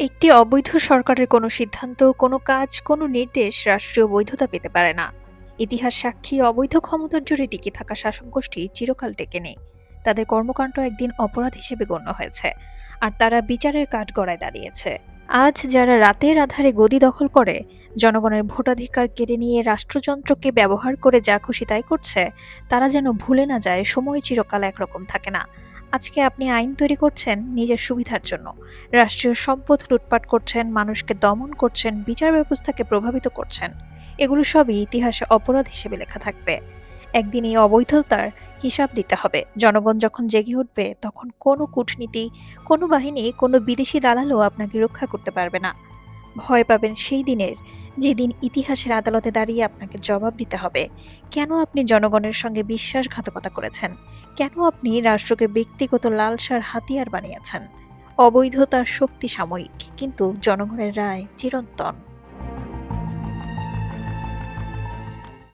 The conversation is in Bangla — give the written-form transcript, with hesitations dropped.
একটি অবৈধ সরকারের কোনো সিদ্ধান্ত, কোনো কাজ, কোনো নির্দেশ রাষ্ট্রীয় বৈধতা পেতে পারে না। ইতিহাস সাক্ষী অবৈধ ক্ষমতার জোরে টিকে থাকা শাসকগোষ্ঠী চিরকাল টেকে নেই। তাদের কর্মকাণ্ড একদিন অপরাধ হিসেবে গণ্য হয়েছে, আর তারা বিচারের কাঠগড়ায় দাঁড়িয়েছে। আজ যারা রাতের আধারে গদি দখল করে, জনগণের ভোটাধিকার কেড়ে নিয়ে রাষ্ট্রযন্ত্রকে ব্যবহার করে যা খুশি তাই করছে, তারা যেন ভুলে না যায় সময় চিরকাল একরকম থাকে না। আজকে আপনি আইন তৈরি করছেন নিজের সুবিধার জন্য, রাষ্ট্রীয় সম্পদ লুটপাট করছেন, মানুষকে দমন করছেন, বিচার ব্যবস্থাকে প্রভাবিত করছেন। এগুলো সবই ইতিহাসে অপরাধ হিসেবে লেখা থাকবে। একদিন এই অবৈধতার হিসাব দিতে হবে। জনগণ যখন জেগে উঠবে, তখন কোনো কূটনীতি, কোনো বাহিনী, কোনো বিদেশি দালালও আপনাকে রক্ষা করতে পারবে না। ভয় পাবেন সেই দিনের, যেদিন ইতিহাসের আদালতে দাঁড়িয়ে আপনাকে জবাব দিতে হবে কেন আপনি জনগণের সঙ্গে বিশ্বাসঘাতকতা করেছেন, কেন আপনি রাষ্ট্রকে ব্যক্তিগত লালসার হাতিয়ার বানিয়েছেন। অবৈধতার শক্তি সাময়িক, কিন্তু জনগণের রায় চিরন্তন।